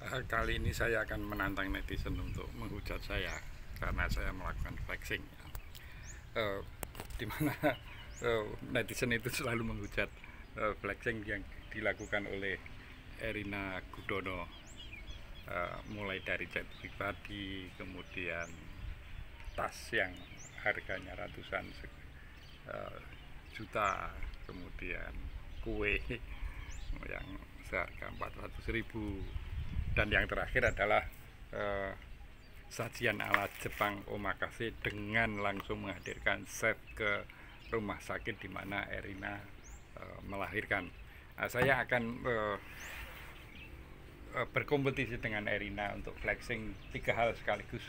Kali ini saya akan menantang netizen untuk menghujat saya karena saya melakukan flexing. Eh, di mana netizen itu selalu menghujat flexing yang dilakukan oleh Erina Gudono, mulai dari jet pribadi, kemudian tas yang harganya ratusan juta, kemudian kue yang seharga 400.000, dan yang terakhir adalah eh, sajian ala Jepang omakase dengan langsung menghadirkan chef ke rumah sakit di mana Erina melahirkan. Saya akan berkompetisi dengan Erina untuk flexing tiga hal sekaligus.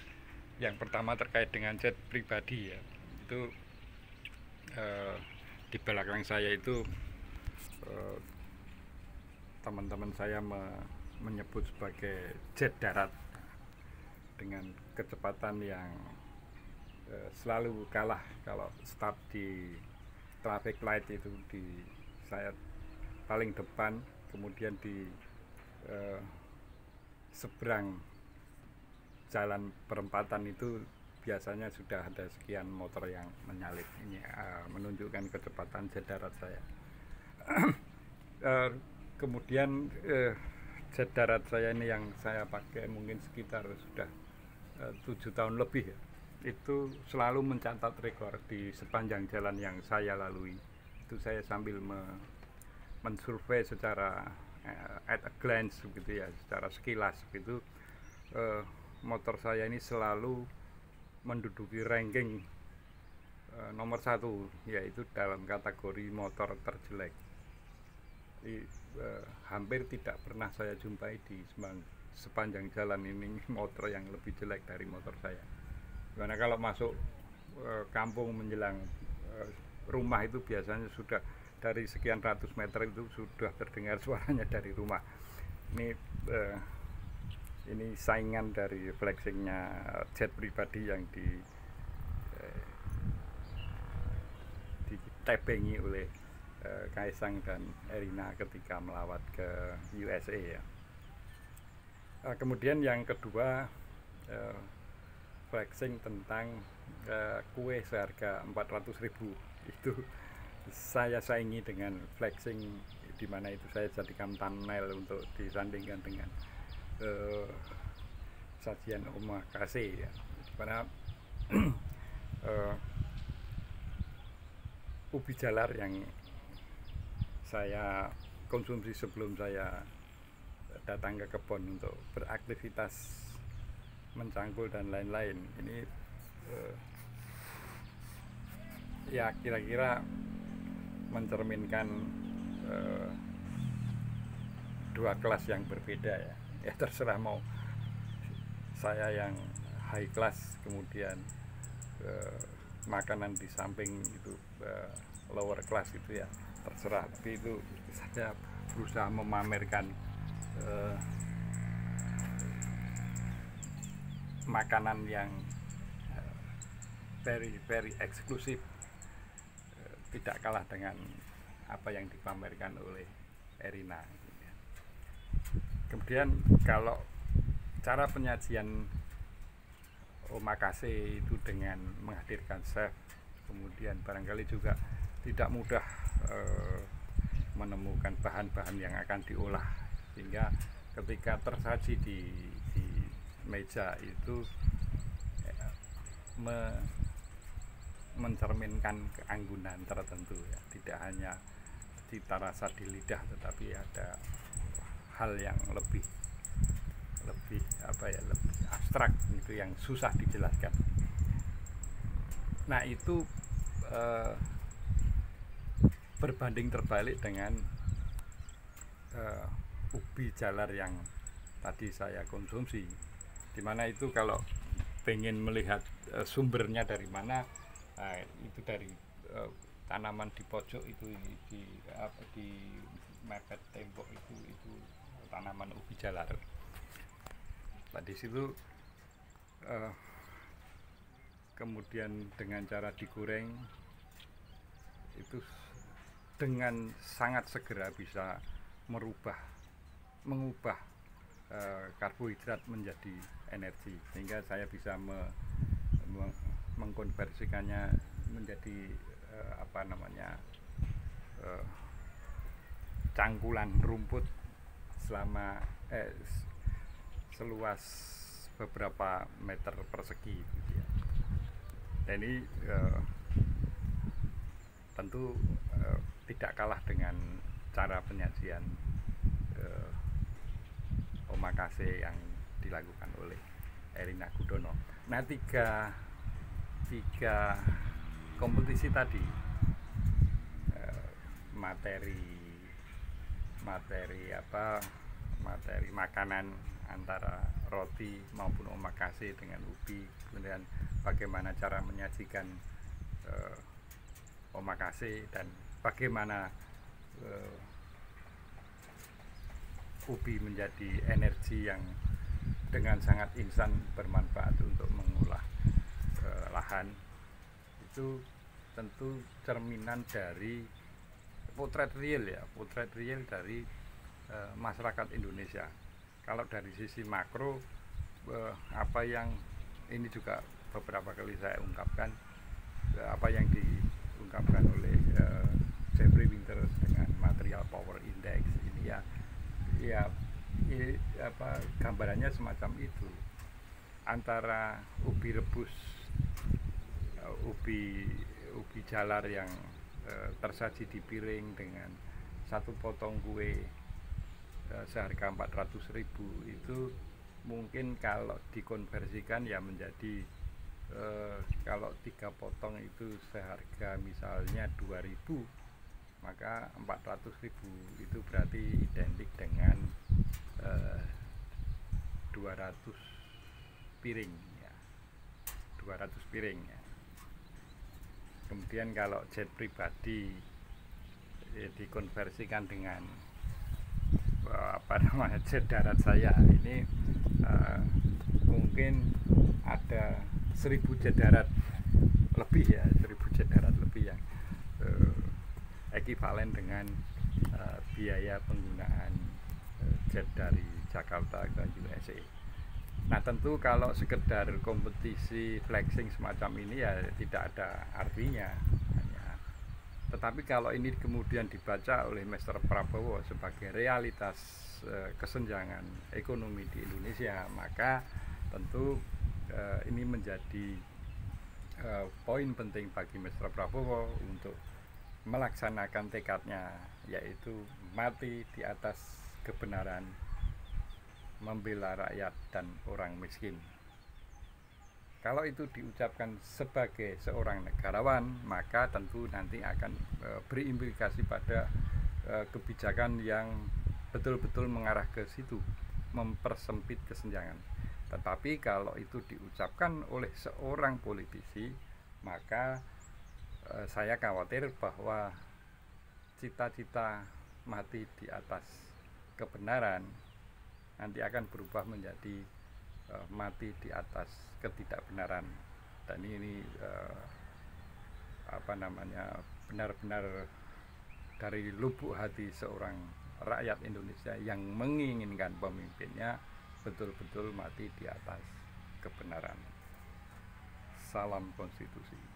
Yang pertama terkait dengan jet pribadi ya, itu di belakang saya itu teman-teman saya menyebut sebagai jet darat dengan kecepatan yang selalu kalah kalau start di traffic light. Itu di saya paling depan, kemudian di seberang jalan perempatan itu biasanya sudah ada sekian motor yang menyalip. Ini menunjukkan kecepatan jet darat saya. Kemudian jet darat saya ini yang saya pakai mungkin sekitar sudah 7 tahun lebih ya, itu selalu mencatat rekor di sepanjang jalan yang saya lalui. Itu saya sambil mensurvei secara at a glance begitu ya, secara sekilas begitu. Motor saya ini selalu menduduki ranking nomor satu, yaitu dalam kategori motor terjelek. Hampir tidak pernah saya jumpai di sepanjang jalan ini motor yang lebih jelek dari motor saya. Karena kalau masuk kampung menjelang rumah itu biasanya sudah dari sekian ratus meter itu sudah terdengar suaranya dari rumah. Ini saingan dari flexingnya jet pribadi yang ditebengi oleh Kaisang dan Erina ketika melawat ke USA ya. Kemudian yang kedua, flexing tentang kue seharga 400.000 itu saya saingi dengan flexing di mana itu saya jadikan thumbnail untuk disandingkan dengan sajian omakase ya. Karena ubi jalar yang saya konsumsi sebelum saya datang ke kebun untuk beraktivitas mencangkul dan lain-lain ini ya kira-kira mencerminkan dua kelas yang berbeda ya. Ya terserah mau saya yang high class kemudian makanan di samping itu lower class itu ya terserah, tapi itu saya berusaha memamerkan makanan yang very eksklusif, tidak kalah dengan apa yang dipamerkan oleh Erina. Kemudian kalau cara penyajian omakase itu dengan menghadirkan chef, kemudian barangkali juga tidak mudah menemukan bahan-bahan yang akan diolah, sehingga ketika tersaji di meja itu mencerminkan keanggunan tertentu ya, tidak hanya cita rasa di lidah tetapi ada hal yang lebih abstrak itu yang susah dijelaskan. Nah itu berbanding terbalik dengan ubi jalar yang tadi saya konsumsi, dimana itu kalau pengen melihat sumbernya dari mana, itu dari tanaman di pojok itu di mepet tembok itu tanaman ubi jalar. Di situ kemudian dengan cara digoreng itu dengan sangat segera bisa mengubah karbohidrat menjadi energi, sehingga saya bisa mengkonversikannya menjadi cangkulan rumput selama seluas beberapa meter persegi gitu ya. Dan ini tentu tidak kalah dengan cara penyajian omakase yang dilakukan oleh Erina Gudono. Nah, tiga kompetisi tadi, materi makanan antara roti maupun omakase dengan ubi, kemudian bagaimana cara menyajikan omakase, dan bagaimana ubi menjadi energi yang dengan sangat instan bermanfaat untuk mengolah lahan. Itu tentu cerminan dari potret real dari masyarakat Indonesia. Kalau dari sisi makro, apa yang ini juga beberapa kali saya ungkapkan, apa yang diungkapkan oleh Jeffrey Winters dengan material power index ini gambarannya semacam itu, antara ubi rebus, ubi jalar yang tersaji di piring dengan satu potong kue seharga 400.000, itu mungkin kalau dikonversikan ya menjadi kalau 3 potong itu seharga misalnya 2.000, maka 400.000 itu berarti identik dengan 200 piring ya. 200 piring ya. Kemudian kalau jet pribadi dikonversikan dengan jet darat saya ini, mungkin ada 1.000 jet darat lebih ya, 1.000 jet darat lebih yang ekivalen dengan biaya penggunaan jet dari Jakarta ke USA. Nah, tentu kalau sekedar kompetisi flexing semacam ini ya tidak ada artinya. Tetapi kalau ini kemudian dibaca oleh Mr. Prabowo sebagai realitas kesenjangan ekonomi di Indonesia, maka tentu ini menjadi poin penting bagi Mr. Prabowo untuk melaksanakan tekadnya, yaitu mati di atas kebenaran, membela rakyat dan orang miskin. Kalau itu diucapkan sebagai seorang negarawan, maka tentu nanti akan berimplikasi pada kebijakan yang betul-betul mengarah ke situ, mempersempit kesenjangan. Tetapi kalau itu diucapkan oleh seorang politisi, maka saya khawatir bahwa cita-cita mati di atas kebenaran nanti akan berubah menjadi mati di atas ketidakbenaran. Dan ini benar-benar dari lubuk hati seorang rakyat Indonesia yang menginginkan pemimpinnya betul-betul mati di atas kebenaran. Salam konstitusi.